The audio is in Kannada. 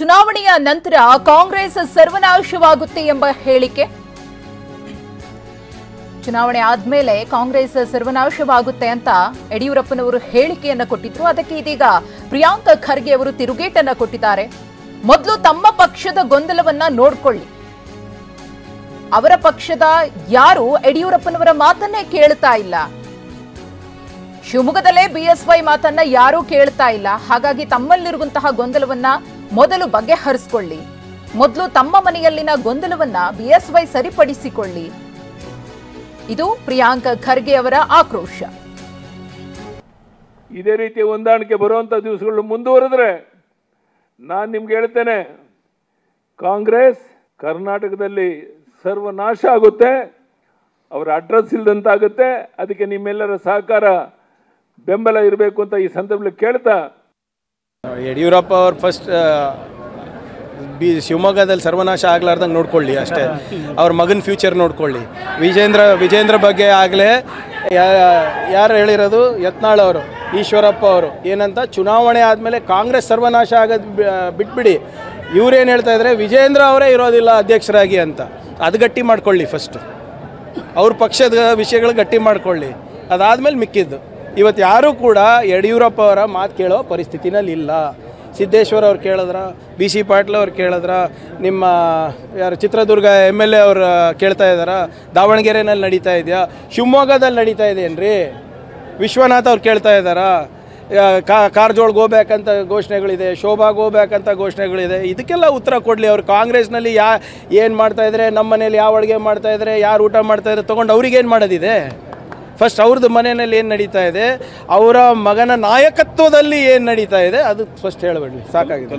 ಚುನಾವಣೆಯ ನಂತರ ಕಾಂಗ್ರೆಸ್ ಸರ್ವನಾಶವಾಗುತ್ತೆ ಎಂಬ ಹೇಳಿಕೆ. ಚುನಾವಣೆ ಆದ್ಮೇಲೆ ಕಾಂಗ್ರೆಸ್ ಸರ್ವನಾಶವಾಗುತ್ತೆ ಅಂತ ಯಡಿಯೂರಪ್ಪನವರು ಹೇಳಿಕೆಯನ್ನ ಕೊಟ್ಟಿದ್ರು. ಅದಕ್ಕೆ ಇದೀಗ ಪ್ರಿಯಾಂಕ ಖರ್ಗೆ ಅವರು ತಿರುಗೇಟನ್ನ ಕೊಟ್ಟಿದ್ದಾರೆ. ಮೊದಲು ತಮ್ಮ ಪಕ್ಷದ ಗೊಂದಲವನ್ನ ನೋಡ್ಕೊಳ್ಳಿ. ಅವರ ಪಕ್ಷದ ಯಾರು ಯಡಿಯೂರಪ್ಪನವರ ಮಾತನ್ನೇ ಕೇಳ್ತಾ ಇಲ್ಲ. ಶಿವಮೊಗ್ಗದಲ್ಲೇ ಬಿಎಸ್ವೈ ಮಾತನ್ನ ಯಾರೂ ಕೇಳ್ತಾ ಇಲ್ಲ. ಹಾಗಾಗಿ ತಮ್ಮಲ್ಲಿರುವಂತಹ ಗೊಂದಲವನ್ನ ಮೊದಲು ಬಗೆಹರಿಸಿಕೊಳ್ಳಿ. ಮೊದಲು ತಮ್ಮ ಮನೆಯಲ್ಲಿನ ಗೊಂದಲವನ್ನ ಬಿಎಸ್ವೈ ಸರಿಪಡಿಸಿಕೊಳ್ಳಿ. ಇದು ಪ್ರಿಯಾಂಕ ಖರ್ಗೆ ಅವರ ಆಕ್ರೋಶ. ಇದೇ ರೀತಿ ಹೊಂದಾಣಿಕೆ ಬರುವಂತ ದಿವಸಗಳು ಮುಂದುವರೆದ್ರೆ ನಾನು ನಿಮ್ಗೆ ಹೇಳ್ತೇನೆ, ಕಾಂಗ್ರೆಸ್ ಕರ್ನಾಟಕದಲ್ಲಿ ಸರ್ವನಾಶ ಆಗುತ್ತೆ, ಅವರ ಅಡ್ರೆಸ್ ಇಲ್ಲದಂತಾಗುತ್ತೆ. ಅದಕ್ಕೆ ನಿಮ್ಮೆಲ್ಲರ ಸಹಕಾರ ಬೆಂಬಲ ಇರಬೇಕು ಅಂತ ಈ ಸಂದರ್ಭದಲ್ಲಿ ಕೇಳ್ತಾ, ಯಡಿಯೂರಪ್ಪ ಅವ್ರು ಫಸ್ಟ್ ಶಿವಮೊಗ್ಗದಲ್ಲಿ ಸರ್ವನಾಶ ಆಗ್ಲಾರ್ದಂಗೆ ನೋಡ್ಕೊಳ್ಳಿ ಅಷ್ಟೇ. ಅವ್ರ ಮಗನ ಫ್ಯೂಚರ್ ನೋಡ್ಕೊಳ್ಳಿ. ವಿಜೇಂದ್ರ ಬಗ್ಗೆ ಆಗಲೇ ಯಾರು ಹೇಳಿರೋದು? ಯತ್ನಾಳ್ ಅವರು, ಈಶ್ವರಪ್ಪ ಅವರು ಏನಂತ, ಚುನಾವಣೆ ಆದಮೇಲೆ ಕಾಂಗ್ರೆಸ್ ಸರ್ವನಾಶ ಆಗೋದು ಬಿಟ್ಬಿಡಿ, ಇವರೇನು ಹೇಳ್ತಾ ಇದ್ದಾರೆ, ವಿಜೇಂದ್ರ ಅವರೇ ಇರೋದಿಲ್ಲ ಅಧ್ಯಕ್ಷರಾಗಿ ಅಂತ. ಅದು ಗಟ್ಟಿ ಮಾಡ್ಕೊಳ್ಳಿ ಫಸ್ಟು. ಅವ್ರ ಪಕ್ಷದ ವಿಷಯಗಳು ಗಟ್ಟಿ ಮಾಡ್ಕೊಳ್ಳಿ. ಅದಾದಮೇಲೆ ಮಿಕ್ಕಿದ್ದು. ಇವತ್ತು ಯಾರೂ ಕೂಡ ಯಡಿಯೂರಪ್ಪ ಅವರ ಮಾತು ಕೇಳೋ ಪರಿಸ್ಥಿತಿನಲ್ಲಿ ಇಲ್ಲ. ಸಿದ್ದೇಶ್ವರ ಅವ್ರು ಕೇಳಿದ್ರ, BC ಪಾಟೀಲ್ ಅವ್ರು ಕೇಳಿದ್ರ, ನಿಮ್ಮ ಯಾರು ಚಿತ್ರದುರ್ಗ MLA ಅವ್ರು ಕೇಳ್ತಾ ಇದ್ದಾರಾ, ದಾವಣಗೆರೆನಲ್ಲಿ ನಡೀತಾ ಇದೆಯಾ, ಶಿವಮೊಗ್ಗದಲ್ಲಿ ನಡೀತಾ ಇದೆಯೇನ್ರಿ, ವಿಶ್ವನಾಥ್ ಅವ್ರು ಕೇಳ್ತಾ ಇದ್ದಾರಾ, ಕಾರಜೋಳಗೆ ಹೋಗ್ಬೇಕಂತ ಘೋಷಣೆಗಳಿದೆ, ಶೋಭಾಗೆ ಹೋಗ್ಬೇಕಂತ ಘೋಷಣೆಗಳಿದೆ. ಇದಕ್ಕೆಲ್ಲ ಉತ್ತರ ಕೊಡಲಿ. ಅವ್ರು ಕಾಂಗ್ರೆಸ್ನಲ್ಲಿ ಏನು ಮಾಡ್ತಾಯಿದ್ರೆ, ನಮ್ಮ ಮನೇಲಿ ಯಾವ ಅಡುಗೆ ಮಾಡ್ತಾಯಿದ್ರೆ, ಯಾರು ಊಟ ಮಾಡ್ತಾಯಿದ್ರೆ ತೊಗೊಂಡು ಅವ್ರಿಗೇನು ಮಾಡೋದಿದೆ? ಫಸ್ಟ್ ಅವ್ರದ್ದು ಮನೆಯಲ್ಲಿ ಏನು ನಡೀತಾ ಇದೆ, ಅವರ ಮಗನ ನಾಯಕತ್ವದಲ್ಲಿ ಏನು ನಡೀತಾ ಇದೆ ಅದು ಫಸ್ಟ್ ಹೇಳಬೇಡಿ. ಸಾಕಾಗಿದೆ.